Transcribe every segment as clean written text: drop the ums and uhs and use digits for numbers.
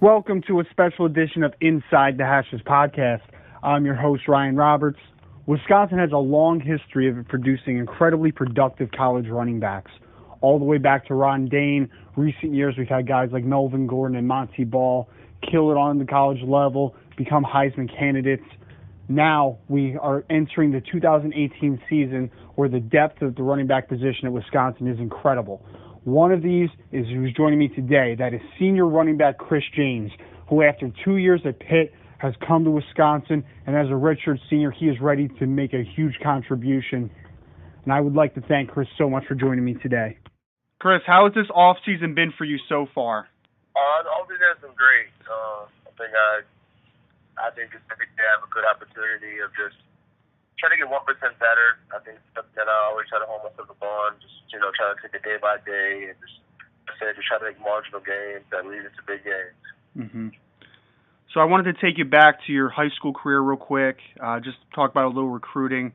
Welcome to a special edition of Inside the Hashes podcast. I'm your host, Ryan Roberts. Wisconsin has a long history of producing incredibly productive college running backs, all the way back to Ron Dane. Recent years, we've had guys like Melvin Gordon and Monty Ball kill it on the college level, become Heisman candidates. Now we are entering the 2018 season where the depth of the running back position at Wisconsin is incredible. One of these is who's joining me today. That is senior running back Chris James, who after 2 years at Pitt has come to Wisconsin, and as a redshirt senior, he is ready to make a huge contribution. And I would like to thank Chris so much for joining me today. Chris, how has this offseason been for you so far? The offseason has been great. I think it's every day I have a good opportunity of just trying to get 1% better. I think it's something that I always try to hold myself upon, just, trying to take it day by day and just try to make marginal gains that lead into big games. Mm-hmm. So I wanted to take you back to your high school career real quick, just talk about a little recruiting.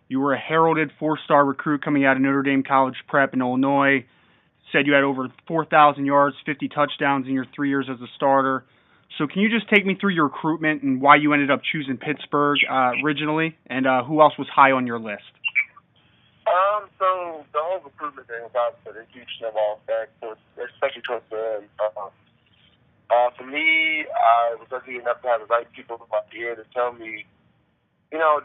You were a heralded 4-star recruit coming out of Notre Dame College Prep in Illinois. Said you had over 4,000 yards, 50 touchdowns in your 3 years as a starter. So can you just take me through your recruitment and why you ended up choosing Pittsburgh originally, and who else was high on your list? So the whole recruitment thing was obviously a huge snowball effect, especially towards the end. For me, I was lucky enough to have the right people in my ear to tell me,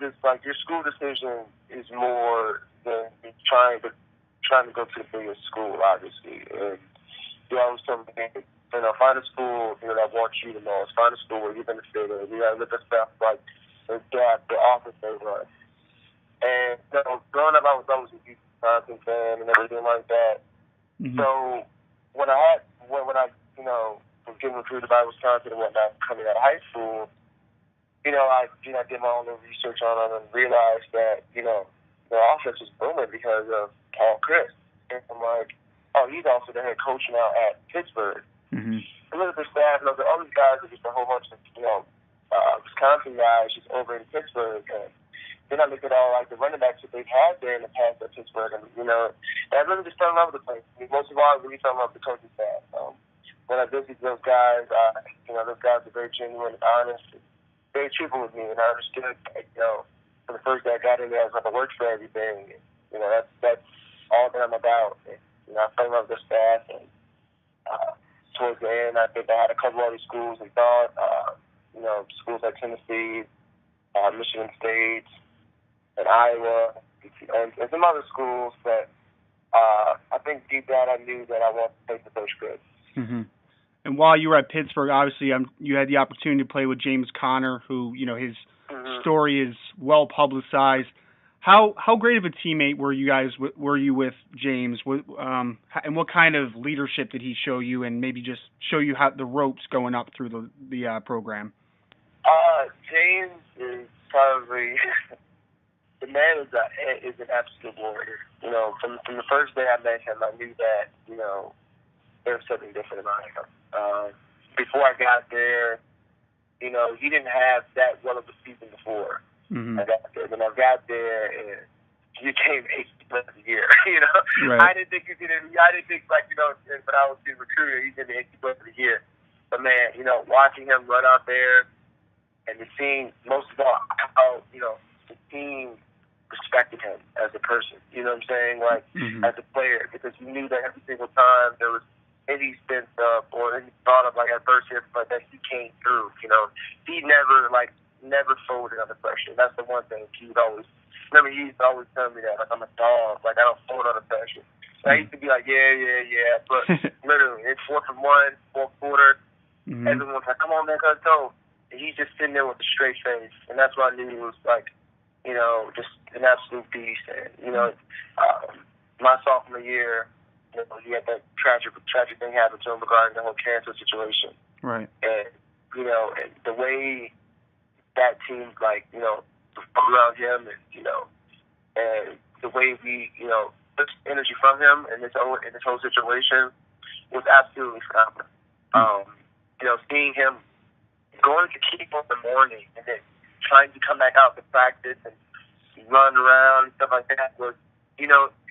just like your school decision is more than trying to go to the biggest school, obviously. And you always tell me, find a school that wants you the most. Find a school where you're going to stay there. You got to look at stuff like the office they run. And growing up, I was always a huge Wisconsin fan and everything like that. Mm-hmm. So when I was getting recruited by Wisconsin and whatnot, coming out of high school, I did my own little research on it and realized that the offense was booming because of Paul Chryst. And I'm like, oh, he's also the head coach now at Pittsburgh. Mm-hmm. I look at the staff, and all these guys are just a whole bunch of, Wisconsin guys just over in Pittsburgh. And then I look at all, the running backs that they've had there in the past at Pittsburgh. And, I really just fell in love with the place. Most of all, I really fell in love with the coaching staff. When I visited those guys, those guys are very genuine and honest, and very truthful with me. And I understood, from the first day I got in there, I was like, I work for everything. And, that's all that I'm about. And, I fell in love with the staff. And towards the end, I think I had a couple other schools and thought, schools like Tennessee, Michigan State, and Iowa, and some other schools. But I think deep down I knew that I wanted to play for Coach Chryst. Mm-hmm. And while you were at Pittsburgh, obviously you had the opportunity to play with James Conner, who, his story is well publicized. How great of a teammate were you with James? And what kind of leadership did he show you, and maybe just show you how the ropes going up through the program? James is probably the man is an absolute warrior. From the first day I met him, I knew that there was something different about him. Before I got there, he didn't have that well of a season before. Mm-hmm. I got there. When I got there, and he came 80 plus a year. Right. I didn't think when I was being recruited, he's going to be 80 plus a year. But man, watching him run out there, and the seeing most of all how the team respected him as a person. You know what I'm saying? Like as a player, because you knew that every single time there was any sense of or any thought of adversity, but that he came through. He never folded under pressure. That's the one thing he would always. Remember, he used to always tell me that I'm a dog. I don't fold under pressure. So I used to be like, yeah. But literally, it's 4th and 1, fourth quarter. Mm-hmm. Everyone's like, come on, man, let's go. And he's just sitting there with a straight face, and that's why I knew he was just an absolute beast. And my sophomore year, he had that tragic thing happen to him regarding the whole cancer situation. Right. And and the way that team around him, and the way we took energy from him in this whole situation was absolutely phenomenal. Seeing him going to keep in the morning and then trying to come back out to practice and run around and stuff like that was,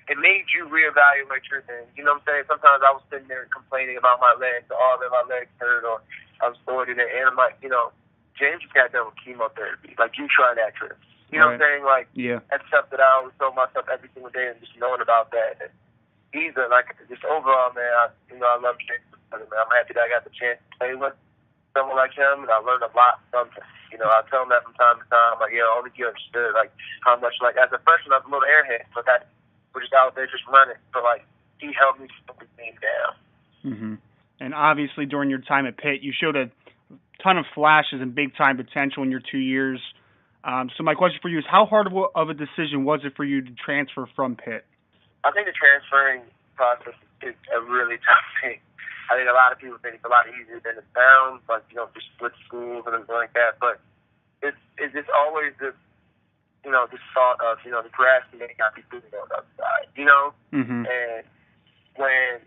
it made you reevaluate your things. You know what I'm saying? Sometimes I was sitting there complaining about my legs, or that my legs hurt, or I was throwing it in, and I'm like, James just got done with chemotherapy. Like, you try that trip. You know what I'm saying? Like, that's stuff that I always told myself every single day, and just knowing about that. And he's just overall, man, I love James. I'm happy that I got the chance to play with someone like him, and I learned a lot from him. I tell him that from time to time, like, only you understood, like, how much, like, as a freshman, I was a little airhead, but we're just out there just running. So, like, he helped me slow the game down. Mm-hmm. And obviously, during your time at Pitt, you showed a ton of flashes and big-time potential in your 2 years. So my question for you is, how hard of a decision was it for you to transfer from Pitt? I think the transferring process is a really tough thing. I think a lot of people think it's a lot easier than it sounds, like, just split schools and everything like that. But it's just always this thought of, the grass may not be greener on the other side, Mm-hmm. And when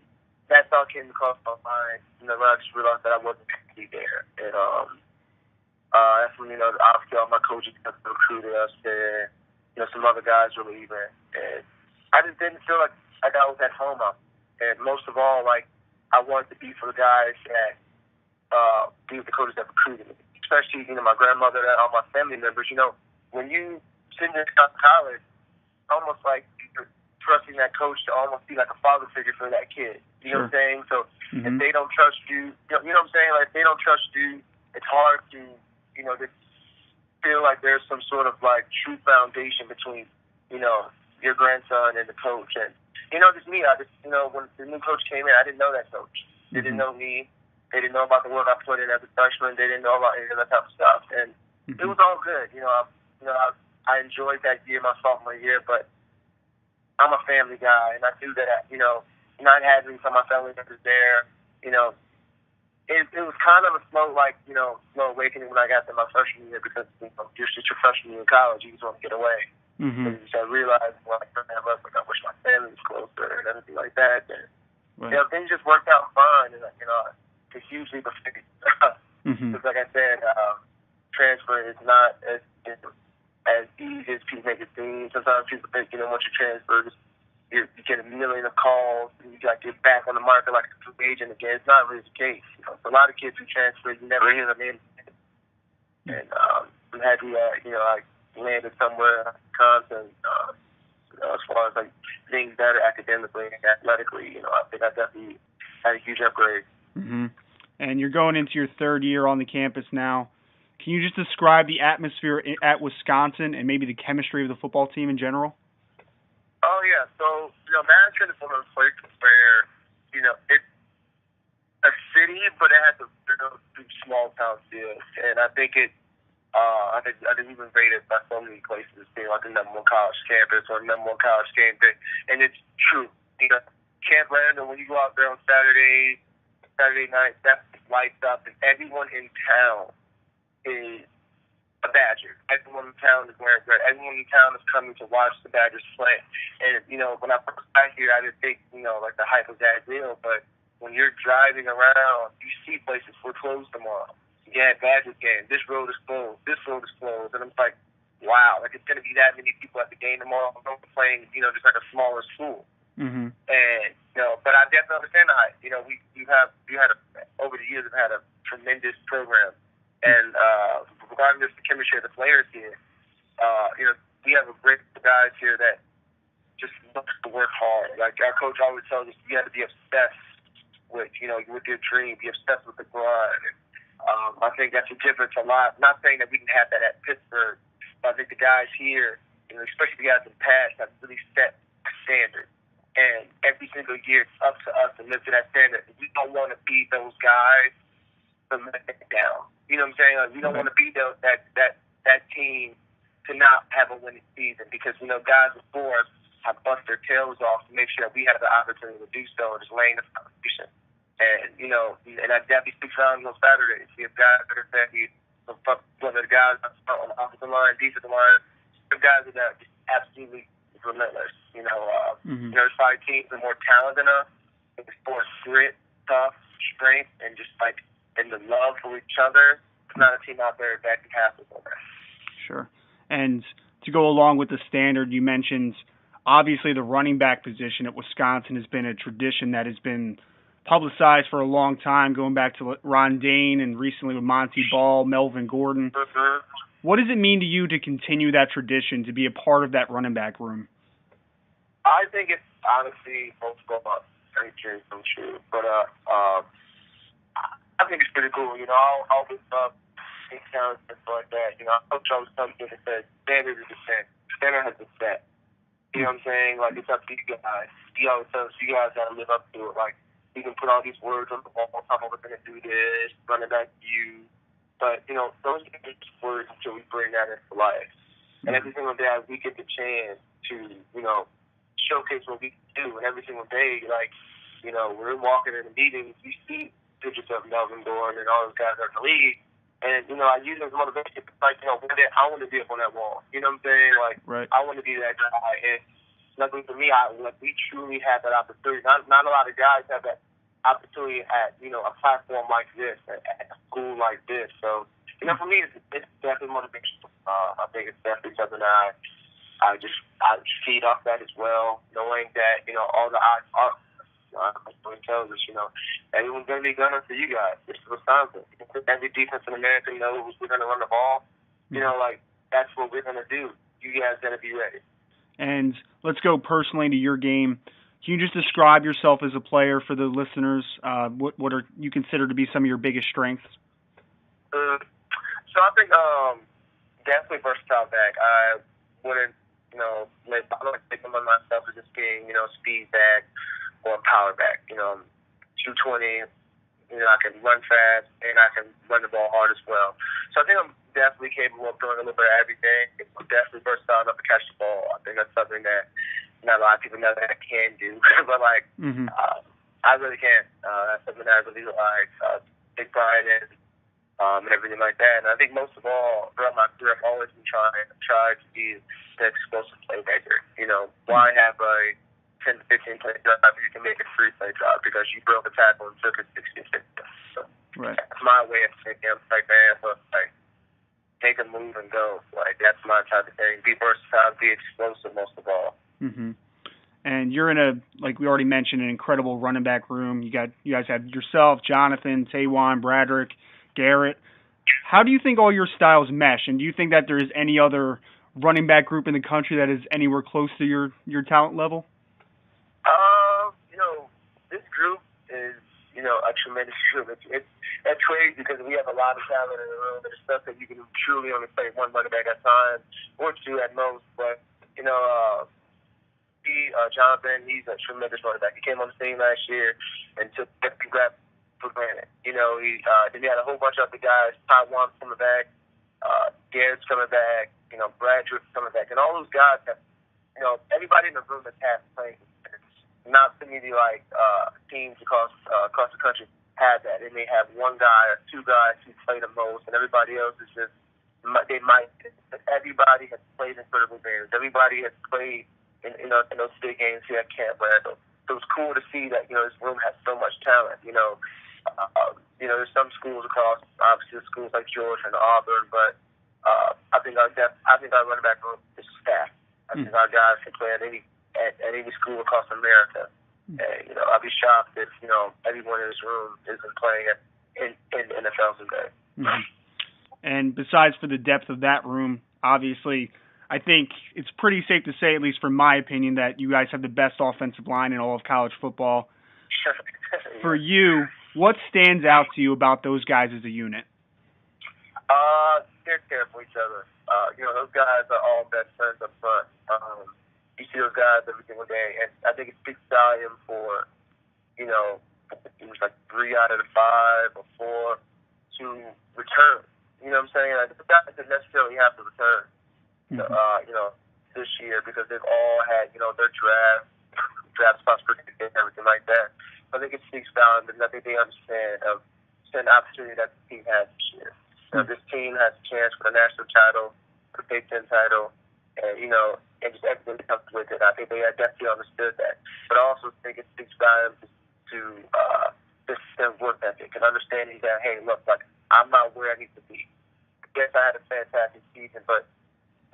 that thought came across my mind, I just realized that I wasn't happy there. And that's when, obviously all my coaches recruited us there. Some other guys were leaving. And I just didn't feel like I was at home out. And most of all, like, I wanted to be for the guys that be with the coaches that recruited me. Especially, my grandmother and all my family members. When you send in college, almost like you're trusting that coach to almost be like a father figure for that kid. You know what I'm saying? So if they don't trust you, you know what I'm saying? Like, if they don't trust you, it's hard to, to feel like there's some sort of, like, true foundation between, your grandson and the coach. And, just me, I just, when the new coach came in, I didn't know that coach. They didn't know me. They didn't know about the work I put in as a freshman. They didn't know about any of that type of stuff. And it was all good. I enjoyed that year, my sophomore year, but I'm a family guy, and I knew that, not having some of my family members there, it was kind of a slow awakening when I got to my freshman year, because you're just your freshman year in college, you just want to get away. Mm-hmm. And so I realized, I wish my family was closer and everything like that. And, things just worked out fine, and, it's usually the fix. Because, like I said, transfer is not as easy as people make it seem. Sometimes people think, once you transfer, you get a million of calls, and you got to get back on the market like a free agent again. It's not really the case. So a lot of kids who transfer, you never hear them in. And I'm happy that, I landed somewhere in Wisconsin, as far as, like, things better academically and athletically. I think I definitely had a huge upgrade. Mm-hmm. And you're going into your third year on the campus now. Can you just describe the atmosphere at Wisconsin and maybe the chemistry of the football team in general? Oh, yeah. So, Madison is one of those places where, it's a city, but it has a small town feel. And I think I think we've been rated by so many places being like the #1 college campus or #1 college game day. And it's true. Camp Randall, when you go out there on Saturday night, that lights up, and everyone in town is a Badger. Everyone in town is wearing red. Everyone in town is coming to watch the Badgers play. And, when I first got here, I didn't think, like the hype was that real. But when you're driving around, you see places we're closed tomorrow. Yeah, Badgers game. This road is closed. This road is closed. And I'm like, wow, like it's going to be that many people at the game tomorrow. I'm playing, just like a smaller school. Mm-hmm. And, but I definitely understand the hype. Over the years, we've had a tremendous program. And regarding the chemistry of the players here, we have a great guys here that just looks to work hard. Like our coach always tells us, you have to be obsessed with your dream, be obsessed with the grind. And, I think that's a difference a lot. Not saying that we didn't have that at Pittsburgh, but I think the guys here, especially the guys in the past, have really set a standard. And every single year, it's up to us to live to that standard. We don't want to be those guys to let it down. You know what I'm saying? Like, we don't want to be that team to not have a winning season, because guys before us have bust their tails off to make sure that we have the opportunity to do so and just laying the foundation. And and I definitely speak on those Saturdays. We have guys that are saying, whether the guys on the offensive line, defensive line, the guys that are just absolutely relentless. There's 5 teams that are more talented than us. It's more grit, tough, strength, and just like and the love for each other. There's not a team out there that can have this over. Sure. And to go along with the standard, you mentioned obviously the running back position at Wisconsin has been a tradition that has been publicized for a long time, going back to Ron Dane and recently with Monty Ball, Melvin Gordon. Mm-hmm. What does it mean to you to continue that tradition, to be a part of that running back room? I think it's honestly both go up very true, so true. But I think it's pretty cool. You know, I'll always big sounds and stuff like that. You know, I coach always something that says standard is the set. Standard has been set. You know what I'm saying? Like, it's up to you guys. He always tells you guys gotta live up to it. Like, you can put all these words on the wall, talk about we're gonna do this, run it back to you. But, you know, those are just words until we bring that into life. And every single day we get the chance to, you know, showcase what we can do. And every single day, like, you know, we're walking in the meetings, you see pictures of Melvin Gordon and all those guys that are in the league. And, you know, I use it as motivation. Like, you know, one day I want to be up on that wall. You know what I'm saying? Like, right. I want to be that guy. And luckily for me, we truly have that opportunity. Not a lot of guys have that opportunity at, you know, a platform like this, at a school like this. So, you know, for me, it's definitely motivation. I think it's definitely something that I feed off that as well, knowing that, you know, all the odds are. It tells us, you know, everyone's going to be gunning for you guys. It's Wisconsin. Every defense in America knows we're going to run the ball. You know, like, that's what we're going to do. You guys got to be ready. And let's go personally to your game. Can you just describe yourself as a player for the listeners? What are you consider to be some of your biggest strengths? So I think definitely versatile back. I wouldn't, you know, I don't think of myself as just being, you know, speed back or power back. You know, 220. You know, I can run fast and I can run the ball hard as well. So I think I'm definitely capable of doing a little bit of everything. I'm definitely versatile enough to catch the ball. I think that's something that not a lot of people know that I can do, but like I really can. That's something that I really like, take pride in, and everything like that. And I think most of all, throughout my career, I've always been trying to be the explosive playmaker. You know, why have a 10 to 15 play drive if you can make a 3-play drive because you broke a tackle and took it 60 50. So right. That's my way of thinking. I'm like, man, look, like, take a move and go. Like, that's my type of thing. Be versatile, be explosive most of all. Mm-hmm. And you're in like we already mentioned, an incredible running back room. You guys have yourself, Jonathan, Taywan, Bradrick, Garrett. How do you think all your styles mesh? And do you think that there is any other running back group in the country that is anywhere close to your talent level? You know, this group is, you know, a tremendous group. It's crazy because we have a lot of talent in the room. There's stuff that you can truly only play one running back at a time, or two at most. But, you know, Jonathan, he's a tremendous running back. He came on the scene last year and took every grab for granted. You know, then he had a whole bunch of other guys. Taiwan's coming back. Garrett's coming back. You know, Bradrick's coming back. And all those guys have, you know, everybody in the room has had playing. Not too many like teams across the country have that. They may have one guy or two guys who play the most, and everybody else is just everybody has played in critical games. Everybody has played in those big games here at Camp Randall. So it's cool to see that, you know, this room has so much talent. You know, there's some schools across, obviously schools like Georgia and Auburn, but I think our running back room is stacked. I think our guys can play at any school across America. And, you know, I'll be shocked if, you know, everyone in this room isn't playing in the NFL today. Mm-hmm. And besides for the depth of that room, obviously, I think it's pretty safe to say, at least from my opinion, that you guys have the best offensive line in all of college football. Yeah. For you, what stands out to you about those guys as a unit? They're care for each other. You know, those guys are all best friends up front. You see those guys every single day, and I think it speaks volume for, you know, it was like 3 out of the 5 or 4 to return. You know what I'm saying? Like, the guys didn't necessarily have to return, you know, this year because they've all had, you know, their draft spots predicted and everything like that. I think it speaks volume, and I think they understand the opportunity that the team has this year. You know, this team has a chance for the national title, the Big Ten title, and, you know, and just everything that comes with it. I think they definitely understood that. But I also think it speaks volumes to their work ethic and understanding that, hey, look, like, I'm not where I need to be. Yes, I had a fantastic season, but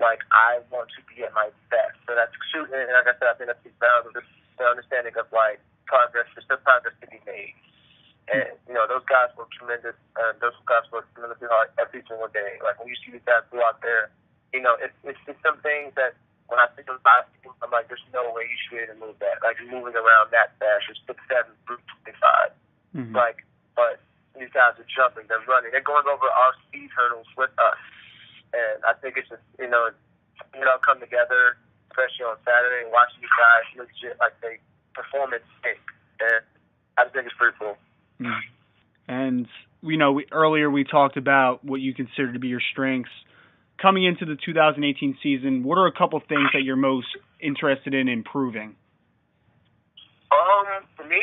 like, I want to be at my best. So that's shooting, and like I said, I think that's the understanding of, like, progress. There's still progress to be made. And, those guys work tremendous. Those guys work tremendously hard every single day. Like, when you see these guys go out there, it's some things that when I think about it, I'm like, there's no way you should be able to move that. Like, you're moving around that fast. You're 6'7", 25. Like, but these guys are jumping. They're running. They're going over our speed hurdles with us. And I think it's just, it all come together, especially on Saturday, and watching these guys legit, like, they performance take. And I think it's pretty cool. And, earlier we talked about what you consider to be your strengths. Coming into the 2018 season, what are a couple things that you're most interested in improving? For me,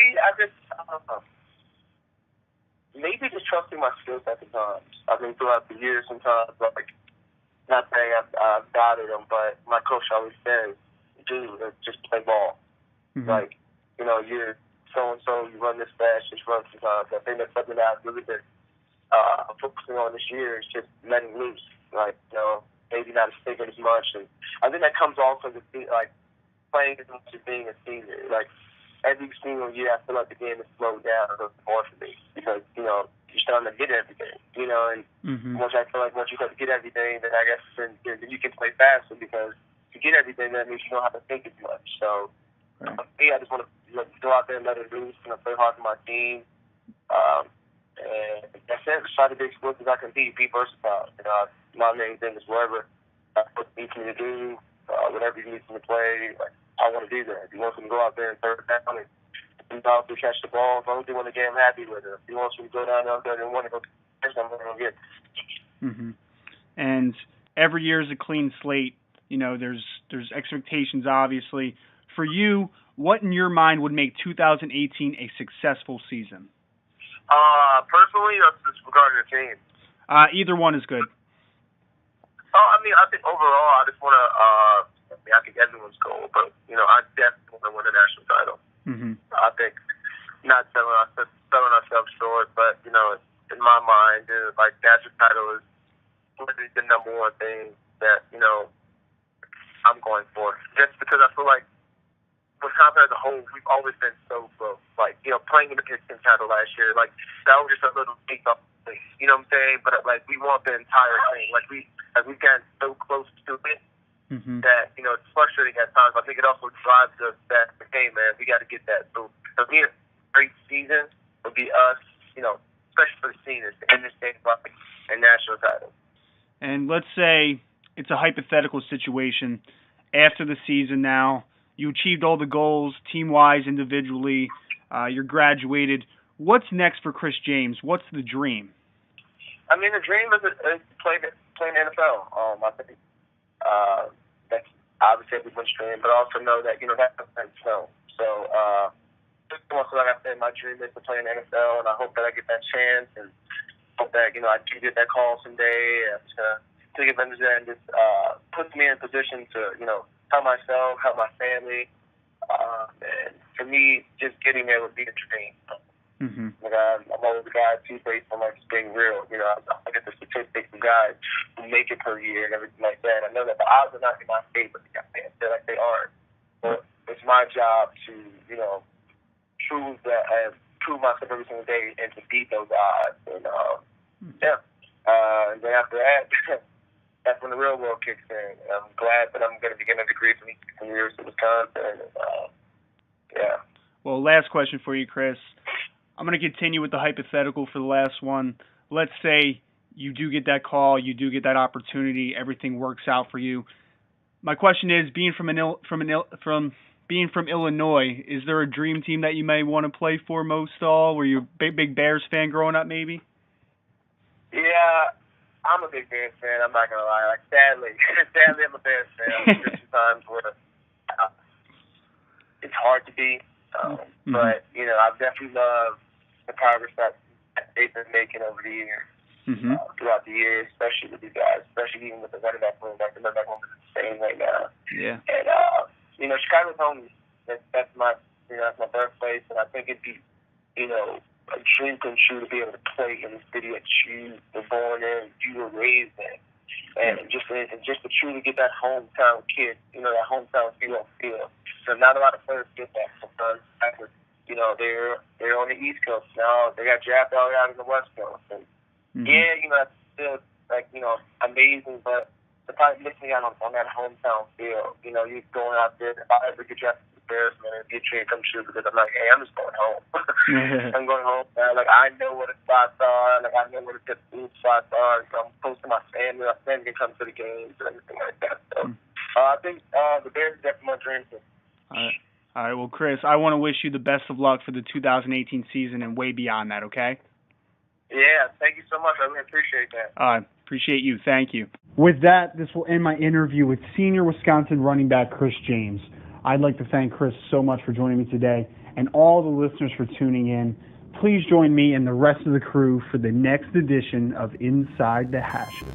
maybe just trusting my skills at the times. I mean, throughout the years, sometimes, like, not saying I've doubted them, but my coach always says, dude, just play ball. Like, you're so-and-so, you run this fast, just run sometimes. I think that's something that I've really been focusing on this year is just letting loose. Like, maybe not thinking as much. And I think that comes also with, like, playing as much as being a senior. Like, every single year, I feel like the game has slowed down a little more for me because, you're starting to get everything, and once I feel like once you start to get everything, then I guess then you can play faster because to get everything, that means you don't have to think as much. So, for me, I just want to go out there and let it loose, play hard for my team. And that's it. Try to be explosive as I can be versatile. My main thing is whatever what needs me to do, whatever he needs me to play, like, I want to do that. If he wants me to go out there and third down and out to catch the ball, as long as he wants to get him happy with it. If he wants me to go down there and want to go catch him, I'm going to get it. And every year is a clean slate. There's expectations, obviously. For you, what in your mind would make 2018 a successful season? Personally, or just regarding the team? Either one is good. I think overall, I just want to, I think everyone's goal, but, I definitely want to win a national title. I think not selling ourselves short, but, in my mind, like, national title is the number one thing that, I'm going for. Just because I feel like Wisconsin as a whole, we've always been so close. Like, playing in the Big Ten title last year, like, that was just a little peek up. You know what I'm saying? But, like, we want the entire thing. Like, we've gotten so close to it that, it's frustrating at times. I think it also drives us that, hey, man, we got to get that. So, for me, a great season would be us, especially for the seniors, to end this thing and national title. And let's say it's a hypothetical situation. After the season now, you achieved all the goals, team-wise, individually. You're graduated. What's next for Chris James? What's the dream? The dream is to play in the NFL. I think that's obviously everyone's dream, but I also know that, that's a so. So, like I said, my dream is to play in the NFL, and I hope that I get that chance, and hope that, I do get that call someday, and to take advantage of that, and just puts me in a position to, help myself, help my family. And for me, just getting there would be a dream. Like, I'm always a guy too, based on, like, just being real. I get the statistics of guys who make it per year and everything like that. I know that the odds are not in my favor. I feel like they aren't. But it's my job to, prove myself every single day and to beat those odds. And and then after that, that's when the real world kicks in. I'm glad that I'm going to be getting a degree from the University of Wisconsin. Well, last question for you, Chris. I'm going to continue with the hypothetical for the last one. Let's say you do get that call, you do get that opportunity, everything works out for you. My question is, being from Illinois, is there a dream team that you may want to play for most all? Were you a big Bears fan growing up, maybe? Yeah, I'm a big Bears fan. I'm not gonna lie. Like, sadly, I'm a Bears fan. There's some times where it's hard to be, but I definitely love the progress that they've been making over the years, throughout the years, especially with these guys, especially even with the running back room. Like, the running back room is insane right now. Yeah. And Chicago's home. That's my birthplace, and I think it'd be, a dream come true to be able to play in the city that you were born in, you were raised in. and just to truly get that hometown kid, that hometown feel. So not a lot of players get that sometimes. They're on the East Coast now. They got drafted all out on the West Coast, and that's still amazing, but they're probably missing out on that hometown feel. You're going out there. If I ever get drafted to the Bears, man, it'd be a dream come true because I'm like, hey, I'm just going home. I'm going home. Like, I know where the spots are. Like, I know where the food spots are. So I'm close to my family. My family can come to the games and everything like that. So I think the Bears are definitely my dream team. All right. Well, Chris, I want to wish you the best of luck for the 2018 season and way beyond that, okay? Yeah, thank you so much. I really appreciate that. Appreciate you. Thank you. With that, this will end my interview with senior Wisconsin running back Chris James. I'd like to thank Chris so much for joining me today and all the listeners for tuning in. Please join me and the rest of the crew for the next edition of Inside the Hashes.